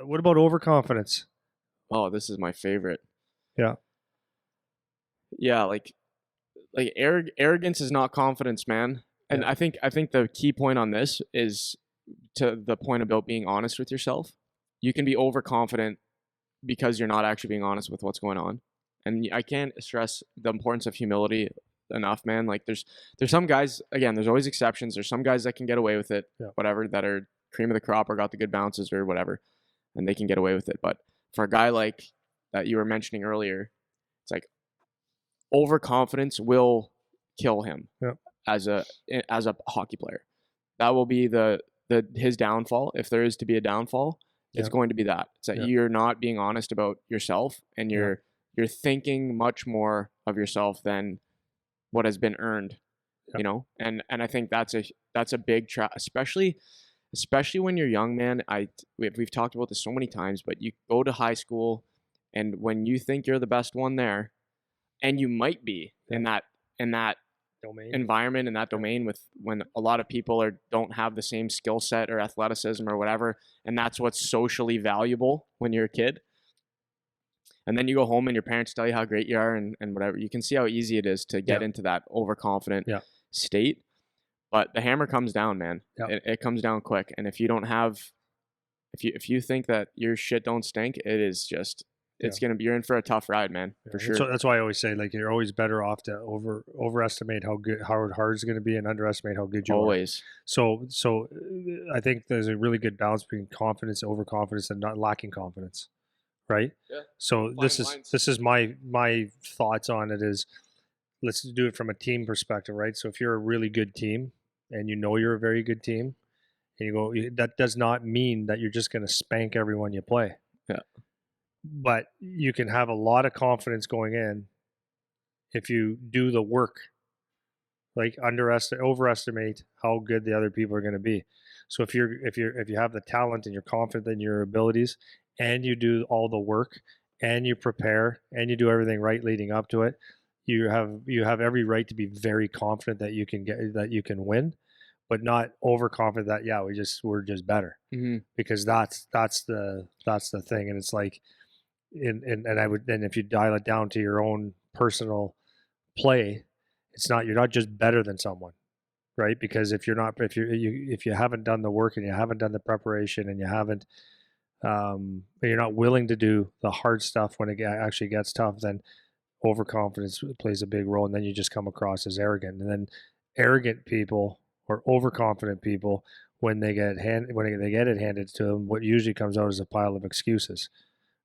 What about overconfidence? Oh, this is my favorite. Yeah. Yeah, arrogance is not confidence, man. And Yeah. I think the key point on this is to the point about being honest with yourself. You can be overconfident because you're not actually being honest with what's going on. And I can't stress the importance of humility enough, man. Like there's some guys, again, there's always exceptions. There's some guys that can get away with it, Yeah. whatever, that are cream of the crop or got the good bounces or whatever, and they can get away with it. But for a guy like that you were mentioning earlier, it's like overconfidence will kill him Yeah. as a hockey player. That will be the his downfall. If there is to be a downfall, it's Yeah. going to be that. It's that Yeah. you're not being honest about yourself, and Yeah. you're thinking much more of yourself than what has been earned. Yeah. You know, and I think that's a big trap, especially when you're young, man. We've talked about this so many times, but you go to high school, and when you think you're the best one there, and you might be Yeah. in that Domain. environment, in that domain, with when a lot of people don't have the same skill set or athleticism or whatever, and that's what's socially valuable when you're a kid. And then you go home and your parents tell you how great you are, and whatever. You can see how easy it is to get Yeah. into that overconfident Yeah. state. But the hammer comes down, man. Yeah. It comes down quick. And if you don't have, if you think that your shit don't stink, it is just, it's Yeah. gonna be, you're in for a tough ride, man, for Yeah. sure. So that's why I always say, like, you're always better off to overestimate how hard it's going to be and underestimate how good you are. Always. So I think there's a really good balance between confidence, overconfidence, and not lacking confidence, right? Yeah. So this Fine is lines. this is my thoughts on it is, let's do it from a team perspective, right? So if you're a really good team and you know you're a very good team, and that does not mean that you're just going to spank everyone you play. Yeah. But you can have a lot of confidence going in if you do the work, like overestimate how good the other people are going to be. So if you have the talent and you're confident in your abilities, and you do all the work, and you prepare, and you do everything right leading up to it, you have every right to be very confident that you can win, but not overconfident that we're just better, Mm-hmm. because that's the thing. And it's like, and if you dial it down to your own personal play, you're not just better than someone, right? Because if you haven't done the work, and you haven't done the preparation, and you're not willing to do the hard stuff when it actually gets tough, then overconfidence plays a big role, and then you just come across as arrogant. And then arrogant people or overconfident people, when they get it handed to them, what usually comes out is a pile of excuses.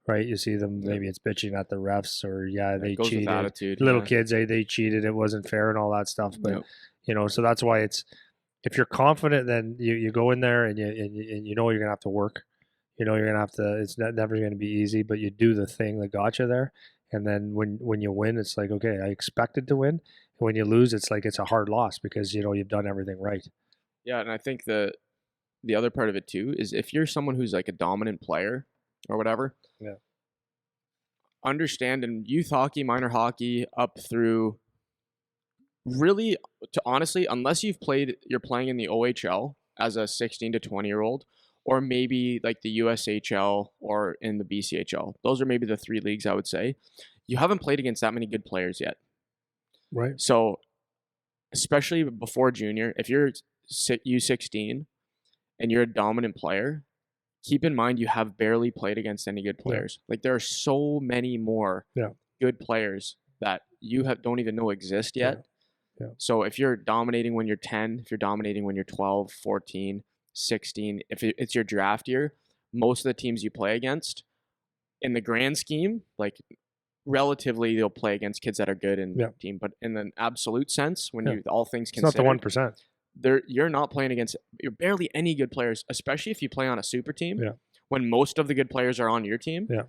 Right, you see them. Maybe it's bitching at the refs, or they It goes with cheated. attitude. Little Yeah. kids, they cheated. It wasn't fair, and all that stuff. But Yep. so that's why if you're confident, then you go in there, and you know you're gonna have to work. You know you're gonna have to. It's never gonna be easy, but you do the thing that got you there. And then when you win, it's like, okay, I expected to win. And when you lose, it's like it's a hard loss, because you've done everything right. Yeah, and I think the other part of it too is, if you're someone who's like a dominant player or whatever, Yeah. understand in youth hockey, minor hockey, up through, really, to honestly, unless you're playing in the OHL as a 16 to 20-year-old, or maybe like the USHL or in the BCHL. Those are maybe the three leagues I would say. You haven't played against that many good players yet. Right. So, especially before junior, if you're U16 and you're a dominant player, keep in mind you have barely played against any good players. Like, there are so many more good players that you don't even know exist yet. Yeah. So if you're dominating when you're 10, if you're dominating when you're 12, 14, 16, if it's your draft year, most of the teams you play against, in the grand scheme, like, relatively, you'll play against kids that are good in the team. But in an absolute sense, when you all things considered, it's not the 1%. You're not playing against barely any good players, especially if you play on a super team. Yeah. When most of the good players are on your team. Yeah.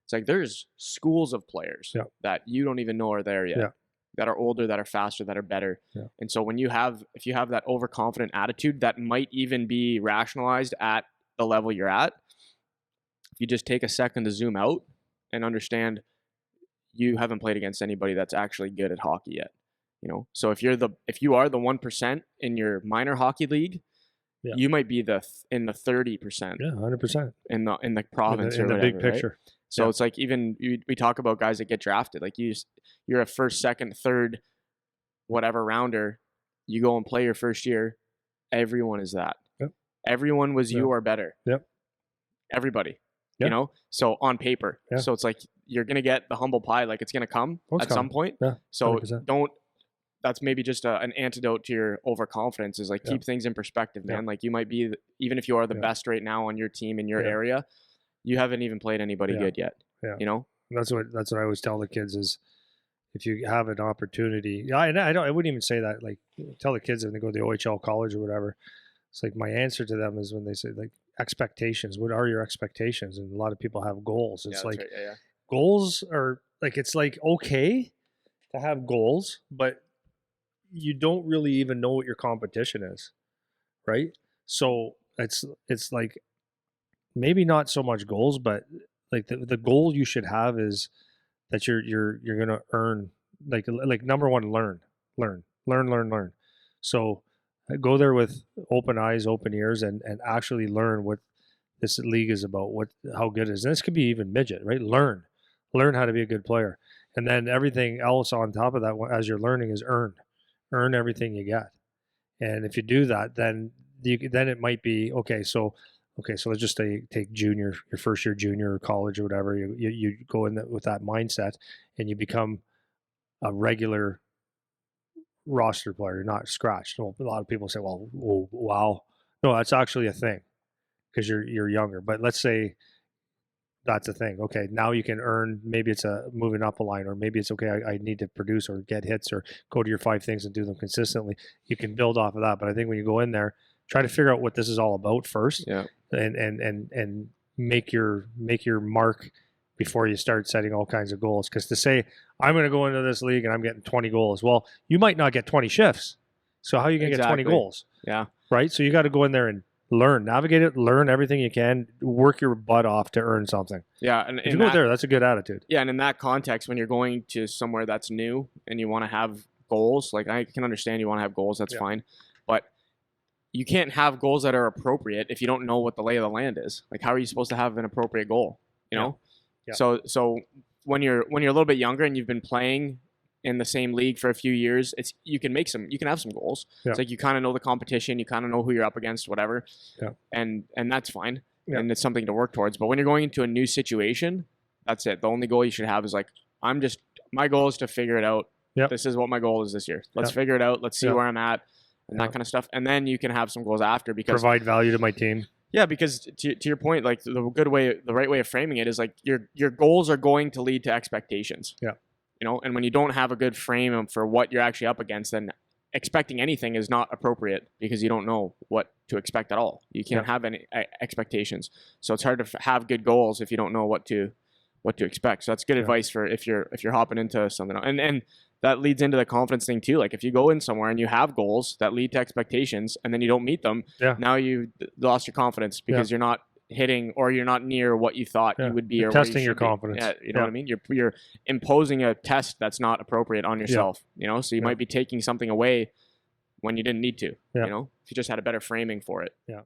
It's like there's schools of players that you don't even know are there yet. Yeah. That are older, that are faster, that are better. Yeah. And so if you have that overconfident attitude that might even be rationalized at the level you're at, if you just take a second to zoom out and understand you haven't played against anybody that's actually good at hockey yet. So if you are the 1% in your minor hockey league, Yeah. you might be in the 30% Yeah, 100%. in the province In or the whatever, big right? picture. So Yeah. it's like even we talk about guys that get drafted, like you're a first, second, third, whatever rounder. You go and play your first year. Everyone is that. Yep. Everyone was Yep. you or better. Yep. Everybody. Yeah. You know, so on paper. Yeah. So it's like you're gonna get the humble pie, like it's gonna come Oh, it's at some coming. point. Yeah. So 100%. don't. That's maybe just an antidote to your overconfidence. Is like Yeah. keep things in perspective, man. Yeah. Like you might be, even if you are the Yeah. best right now on your team in your Yeah. area, you haven't even played anybody Yeah. good yet. Yeah. You know. That's what I always tell the kids is, if you have an opportunity, and I wouldn't even say that, like, tell the kids when they go to the OHL college or whatever. It's like my answer to them is when they say, like, expectations. What are your expectations? And a lot of people have goals. It's like, right. Yeah. goals are like, it's like okay to have goals, but you don't really even know what your competition is, right? So it's like maybe not so much goals, but like the goal you should have is that you're gonna earn, like number one, learn. So go there with open eyes, open ears, and actually learn what this league is about, what how good it is. And this could be even midget, right? Learn how to be a good player, and then everything else on top of that, as you're learning, is earn everything you get. And if you do that, then then it might be okay. So let's just take junior, your first year junior or college or whatever. You go in with that mindset, and you become a regular roster player. You're not scratched. Well, a lot of people say, "Well, oh, wow, no, that's actually a thing because you're younger." But let's say that's a thing. Okay, now you can earn. Maybe it's a moving up a line, or maybe it's okay. I need to produce or get hits or go to your 5 things and do them consistently. You can build off of that. But I think when you go in there, try to figure out what this is all about first, Yeah. and make your mark before you start setting all kinds of goals. Because to say I'm going to go into this league and I'm getting 20 goals, well, you might not get 20 shifts. So how are you going to get 20 goals? Yeah. Right. So you got to go in there and learn, navigate it, learn everything you can, work your butt off to earn something. Yeah, and if you go there, that's a good attitude. Yeah, and in that context, when you're going to somewhere that's new and you want to have goals, like I can understand you want to have goals, that's fine, but you can't have goals that are appropriate if you don't know what the lay of the land is. Like, how are you supposed to have an appropriate goal? You know? Yeah. So when you're a little bit younger and you've been playing in the same league for a few years, you can have some goals. Yeah. It's like you kind of know the competition, you kind of know who you're up against, whatever. Yeah. And that's fine. Yeah. And it's something to work towards. But when you're going into a new situation, that's it. The only goal you should have is like, my goal is to figure it out. Yep. This is what my goal is this year. Let's figure it out. Let's see where I'm at and that kind of stuff. And then you can have some goals after, because provide value to my team. Yeah, because to your point, like the right way of framing it is like your goals are going to lead to expectations. Yeah. You know, and when you don't have a good frame for what you're actually up against, then expecting anything is not appropriate because you don't know what to expect at all. You can't have any expectations. So it's hard to have good goals if you don't know what to expect. So that's good advice for if you're hopping into something else. And that leads into the confidence thing too. Like if you go in somewhere and you have goals that lead to expectations and then you don't meet them, now you lost your confidence because you're not hitting or you're not near what you thought you would be. You're or testing your be. confidence. Yeah, you know what I mean? You're imposing a test that's not appropriate on yourself, you know? So you might be taking something away when you didn't need to, you know, if you just had a better framing for it. Yeah.